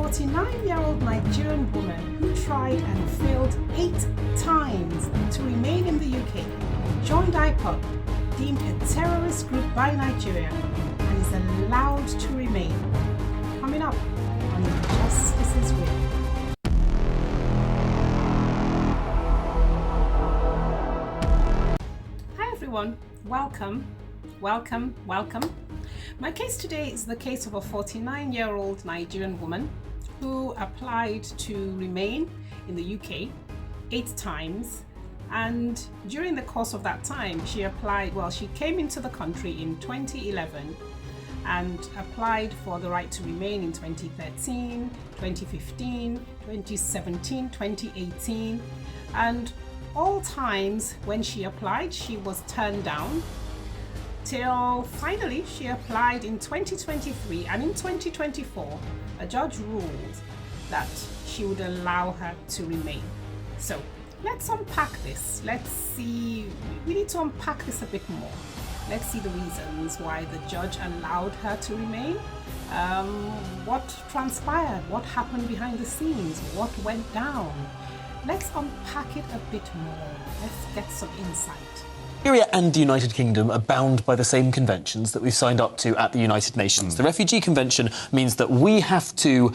49-year-old Nigerian woman who tried and failed 8 times to remain in the UK joined Ipob, deemed a terrorist group by Nigeria, and is allowed to remain. Coming up on Injustice's Way. Hi everyone, welcome. My case today is the case of a 49-year-old Nigerian woman who applied to remain in the UK 8 times, and during the course of that time she came into the country in 2011 and applied for the right to remain in 2013, 2015, 2017, 2018, and all times when she applied she was turned down, till finally she applied in 2023, and in 2024 a judge ruled that she would allow her to remain. So let's unpack this. We need to unpack this a bit more. Let's see the reasons why the judge allowed her to remain, what transpired, what happened behind the scenes, what went down. Let's unpack it a bit more. Let's get some insight. Nigeria and the United Kingdom are bound by the same conventions that we've signed up to at the United Nations. The Refugee Convention means that we have to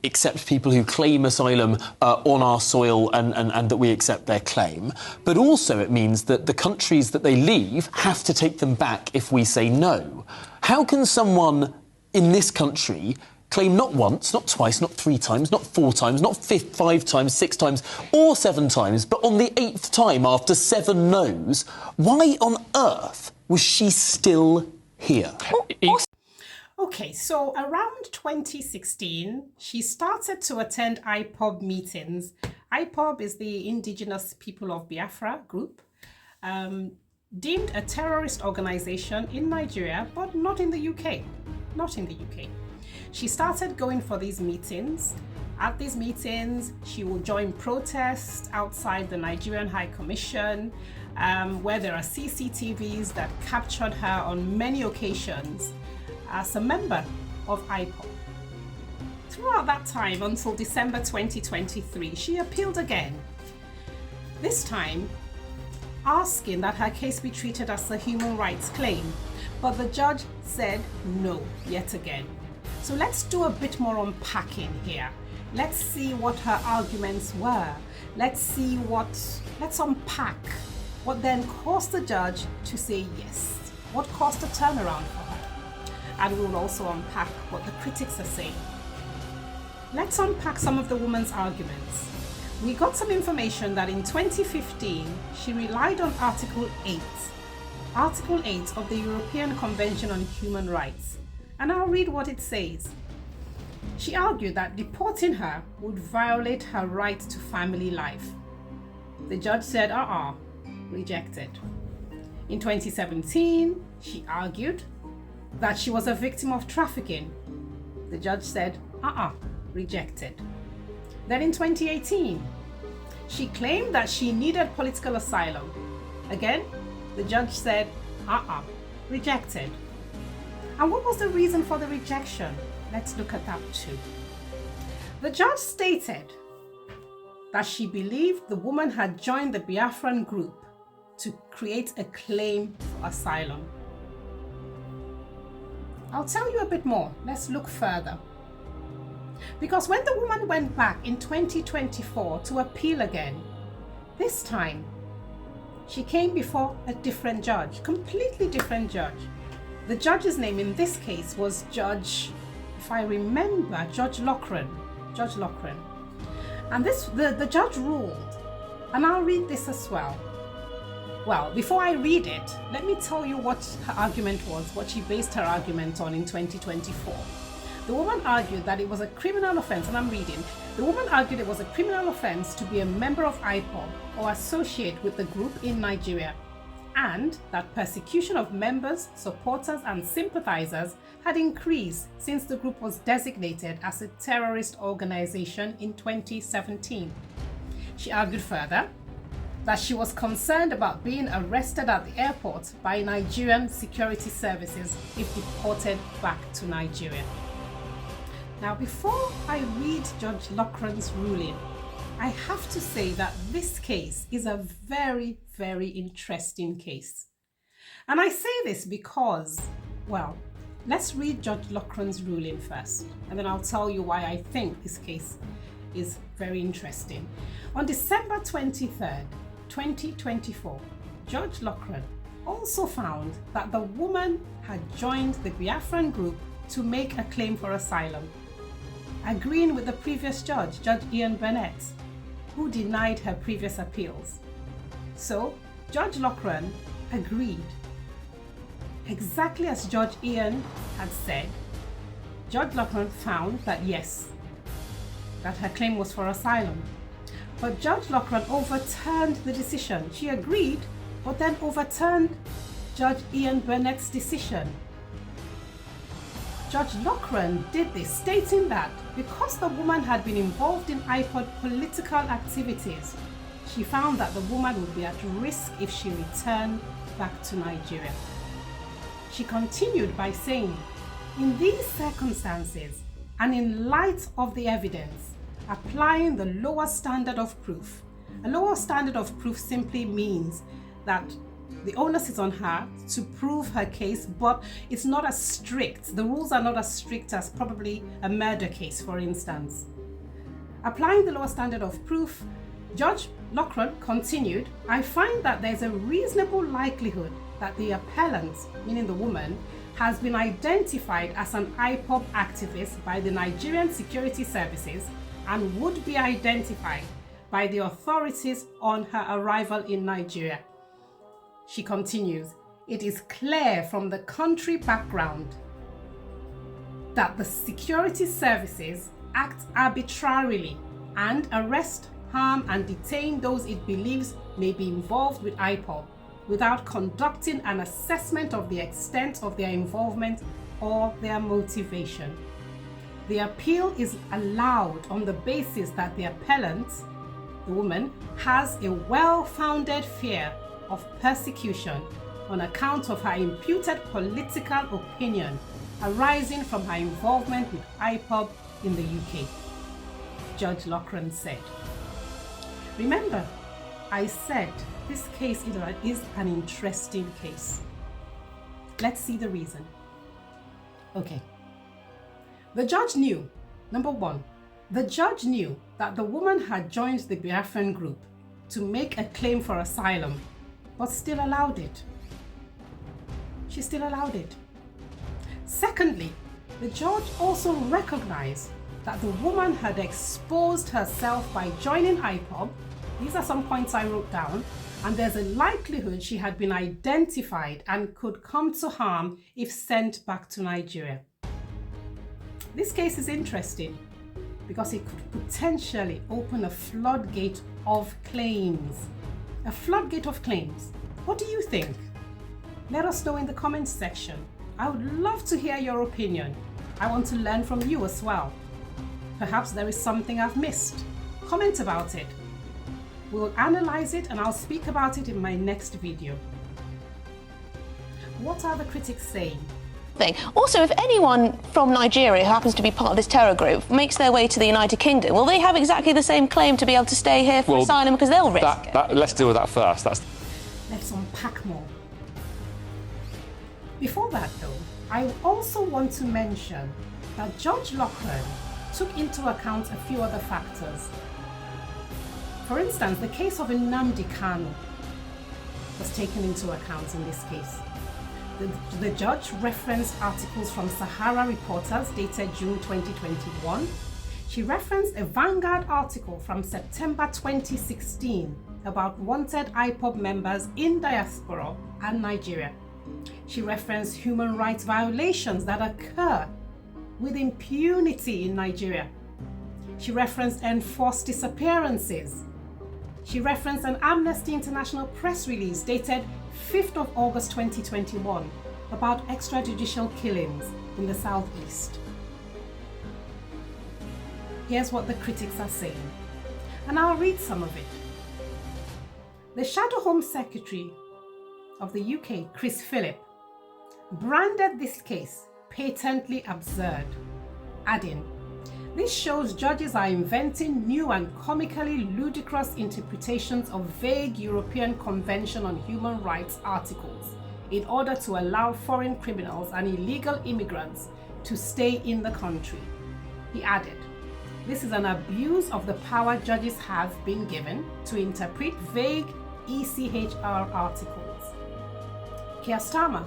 accept people who claim asylum on our soil and that we accept their claim. But also it means that the countries that they leave have to take them back if we say no. How can someone in this country claim not once, not twice, not 3 times, not 4 times, not 5 times, 6 times, or 7 times, but on the 8th time after 7 no's, why on earth was she still here? Okay, so around 2016, she started to attend Ipob meetings. Ipob is the Indigenous People of Biafra group, deemed a terrorist organization in Nigeria, but not in the UK. Not in the UK. She started going for these meetings. At these meetings, she will join protests outside the Nigerian High Commission, where there are CCTVs that captured her on many occasions as a member of Ipob. Throughout that time, until December 2023, she appealed again. This time, asking that her case be treated as a human rights claim, but the judge said no yet again. So let's do a bit more unpacking here. Let's see what her arguments were. Let's unpack what then caused the judge to say yes. What caused a turnaround for her? And we'll also unpack what the critics are saying. Let's unpack some of the woman's arguments. We got some information that in 2015, she relied on Article 8 of the European Convention on Human Rights. And I'll read what it says. She argued that deporting her would violate her right to family life. The judge said, rejected. In 2017, she argued that she was a victim of trafficking. The judge said, rejected. Then in 2018, she claimed that she needed political asylum. Again, the judge said, rejected. And what was the reason for the rejection? Let's look at that too. The judge stated that she believed the woman had joined the Biafran group to create a claim for asylum. I'll tell you a bit more. Let's look further. Because when the woman went back in 2024 to appeal again, this time she came before a different judge, completely different judge. The judge's name in this case was Judge Lockrin. And the judge ruled, and I'll read this as well. Well, before I read it, let me tell you what her argument was, what she based her argument on in 2024. The woman argued that it was a criminal offense, and I'm reading. The woman argued it was a criminal offense to be a member of Ipob or associate with the group in Nigeria, and that persecution of members, supporters, and sympathizers had increased since the group was designated as a terrorist organization in 2017. She argued further that she was concerned about being arrested at the airport by Nigerian security services if deported back to Nigeria. Now, before I read Judge Lockrin's ruling, I have to say that this case is a very, very interesting case. And I say this because, well, let's read Judge Lockrin's ruling first, and then I'll tell you why I think this case is very interesting. On December 23rd, 2024, Judge Lockrin also found that the woman had joined the Biafran group to make a claim for asylum, agreeing with the previous judge, Judge Ian Burnett, who denied her previous appeals. So, Judge Lockrin agreed. Exactly as Judge Ian had said, Judge Lockrin found that yes, that her claim was for asylum. But Judge Lockrin overturned the decision. She agreed, but then overturned Judge Ian Burnett's decision. Judge Lockrin did this, stating that because the woman had been involved in Ipob political activities, she found that the woman would be at risk if she returned back to Nigeria. She continued by saying, in these circumstances, and in light of the evidence, applying the lower standard of proof. A lower standard of proof simply means that the onus is on her to prove her case, but it's not as strict. The rules are not as strict as probably a murder case, for instance. Applying the lower standard of proof, Judge Lockrin continued, I find that there's a reasonable likelihood that the appellant, meaning the woman, has been identified as an Ipob activist by the Nigerian Security Services and would be identified by the authorities on her arrival in Nigeria. She continues, it is clear from the country background that the security services act arbitrarily and arrest, harm, and detain those it believes may be involved with Ipob without conducting an assessment of the extent of their involvement or their motivation. The appeal is allowed on the basis that the appellant, the woman, has a well-founded fear of persecution on account of her imputed political opinion arising from her involvement with Ipob in the UK, Judge Lockrin said. Remember, I said this case is an interesting case. Let's see the reason. Okay. The judge knew, number one, the judge knew that the woman had joined the Biafran group to make a claim for asylum, but still allowed it. She still allowed it. Secondly, the judge also recognized that the woman had exposed herself by joining Ipob. These are some points I wrote down, and there's a likelihood she had been identified and could come to harm if sent back to Nigeria. This case is interesting because it could potentially open a floodgate of claims. A floodgate of claims. What do you think? Let us know in the comments section. I would love to hear your opinion. I want to learn from you as well. Perhaps there is something I've missed. Comment about it. We'll analyze it and I'll speak about it in my next video. What are the critics saying? Also, if anyone from Nigeria who happens to be part of this terror group makes their way to the United Kingdom, will they have exactly the same claim to be able to stay here for asylum because they'll risk it? Let's deal with that first. Let's unpack more. Before that though, I also want to mention that Judge Lockrin took into account a few other factors. For instance, the case of Nnamdi Kanu was taken into account in this case. The judge referenced articles from Sahara Reporters dated June 2021. She referenced a Vanguard article from September 2016 about wanted Ipob members in diaspora and Nigeria. She referenced human rights violations that occur with impunity in Nigeria. She referenced enforced disappearances. She referenced an Amnesty International press release dated 5th of August 2021 about extrajudicial killings in the southeast. Here's what the critics are saying, and I'll read some of it. The Shadow Home Secretary of the UK, Chris Philip, branded this case patently absurd, adding, This shows judges are inventing new and comically ludicrous interpretations of vague European Convention on Human Rights articles in order to allow foreign criminals and illegal immigrants to stay in the country. He added, "This is an abuse of the power judges have been given to interpret vague ECHR articles." Keir Starmer,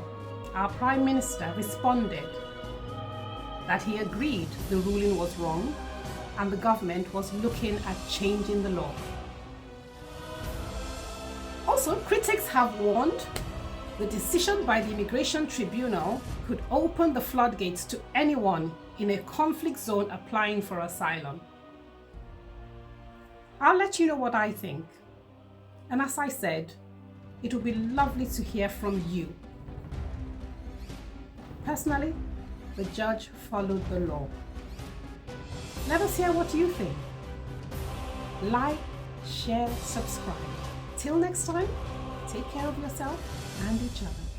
our Prime Minister, responded that he agreed the ruling was wrong and the government was looking at changing the law. Also, critics have warned the decision by the Immigration Tribunal could open the floodgates to anyone in a conflict zone applying for asylum. I'll let you know what I think. And as I said, it would be lovely to hear from you. Personally, the judge followed the law. Let us hear what you think. Like, share, subscribe. Till next time, take care of yourself and each other.